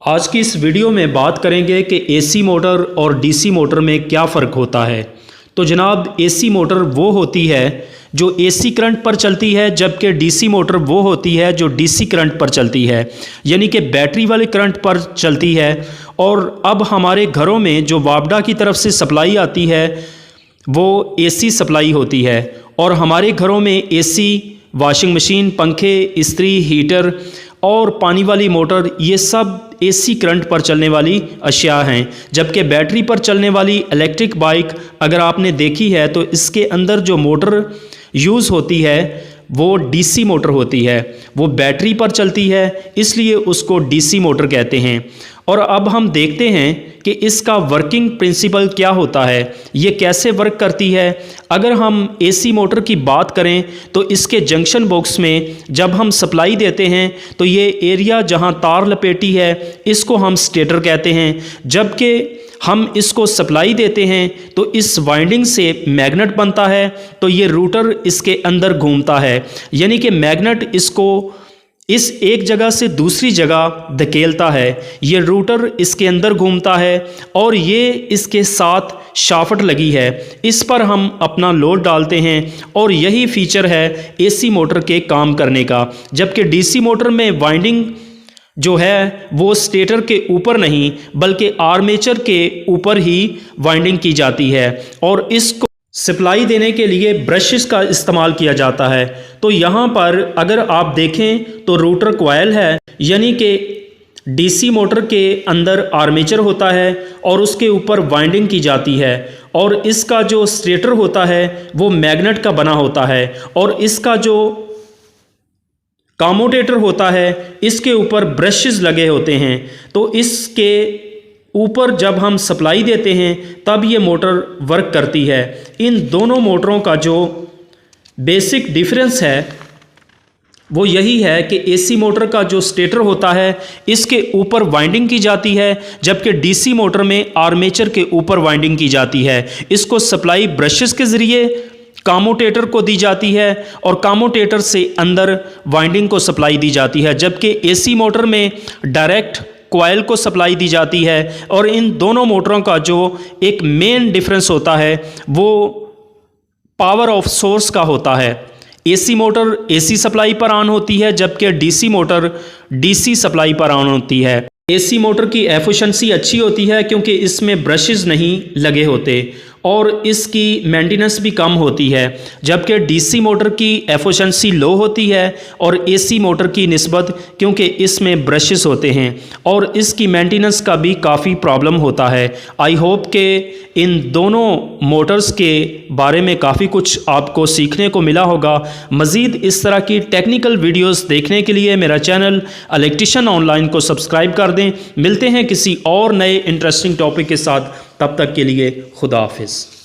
आज की इस वीडियो में बात करेंगे कि एसी मोटर और डीसी मोटर में क्या फ़र्क होता है। तो जनाब, एसी मोटर वो होती है जो एसी करंट पर चलती है, जबकि डीसी मोटर वो होती है जो डीसी करंट पर चलती है, यानी कि बैटरी वाले करंट पर चलती है। और अब हमारे घरों में जो वापडा की तरफ से सप्लाई आती है वो एसी सप्लाई होती है, और हमारे घरों में एसी, वॉशिंग मशीन, पंखे, इस्त्री, हीटर और पानी वाली मोटर, ये सब एसी करंट पर चलने वाली अशिया हैं। जबकि बैटरी पर चलने वाली इलेक्ट्रिक बाइक अगर आपने देखी है तो इसके अंदर जो मोटर यूज़ होती है वो डीसी मोटर होती है, वो बैटरी पर चलती है, इसलिए उसको डीसी मोटर कहते हैं। और अब हम देखते हैं कि इसका वर्किंग प्रिंसिपल क्या होता है, ये कैसे वर्क करती है। अगर हम एसी मोटर की बात करें तो इसके जंक्शन बॉक्स में जब हम सप्लाई देते हैं तो ये एरिया जहां तार लपेटी है इसको हम स्टेटर कहते हैं। जबकि हम इसको सप्लाई देते हैं तो इस वाइंडिंग से मैग्नेट बनता है, तो ये रूटर इसके अंदर घूमता है, यानी कि मैग्नेट इसको इस एक जगह से दूसरी जगह धकेलता है। ये रूटर इसके अंदर घूमता है और ये इसके साथ शाफ्ट लगी है, इस पर हम अपना लोड डालते हैं, और यही फीचर है एसी मोटर के काम करने का। जबकि डीसी मोटर में वाइंडिंग जो है वो स्टेटर के ऊपर नहीं बल्कि आर्मेचर के ऊपर ही वाइंडिंग की जाती है, और इसको सप्लाई देने के लिए ब्रशेस का इस्तेमाल किया जाता है। तो यहाँ पर अगर आप देखें तो रोटर कॉइल है, यानी कि डीसी मोटर के अंदर आर्मेचर होता है और उसके ऊपर वाइंडिंग की जाती है, और इसका जो स्टेटर होता है वो मैग्नेट का बना होता है, और इसका जो कम्यूटेटर होता है इसके ऊपर ब्रशेस लगे होते हैं। तो इसके ऊपर जब हम सप्लाई देते हैं तब ये मोटर वर्क करती है। इन दोनों मोटरों का जो बेसिक डिफरेंस है वो यही है कि एसी मोटर का जो स्टेटर होता है इसके ऊपर वाइंडिंग की जाती है, जबकि डीसी मोटर में आर्मेचर के ऊपर वाइंडिंग की जाती है। इसको सप्लाई ब्रशेस के ज़रिए कम्यूटेटर को दी जाती है और कम्यूटेटर से अंदर वाइंडिंग को सप्लाई दी जाती है, जबकि एसी मोटर में डायरेक्ट कॉइल को सप्लाई दी जाती है। और इन दोनों मोटरों का जो एक मेन डिफरेंस होता है वो पावर ऑफ सोर्स का होता है। एसी मोटर एसी सप्लाई पर ऑन होती है, जबकि डीसी मोटर डीसी सप्लाई पर ऑन होती है। एसी मोटर की एफिशिएंसी अच्छी होती है क्योंकि इसमें ब्रशेस नहीं लगे होते और इसकी मेंटेनेंस भी कम होती है, जबकि डीसी मोटर की एफिशिएंसी लो होती है और एसी मोटर की निस्बत, क्योंकि इसमें ब्रशेस होते हैं और इसकी मेंटेनेंस का भी काफ़ी प्रॉब्लम होता है। आई होप कि इन दोनों मोटर्स के बारे में काफ़ी कुछ आपको सीखने को मिला होगा। मज़ीद इस तरह की टेक्निकल वीडियोस देखने के लिए मेरा चैनल इलेक्ट्रिशियन ऑनलाइन को सब्सक्राइब कर दें। मिलते हैं किसी और नए इंटरेस्टिंग टॉपिक के साथ, तब तक के लिए खुदा हाफिज़।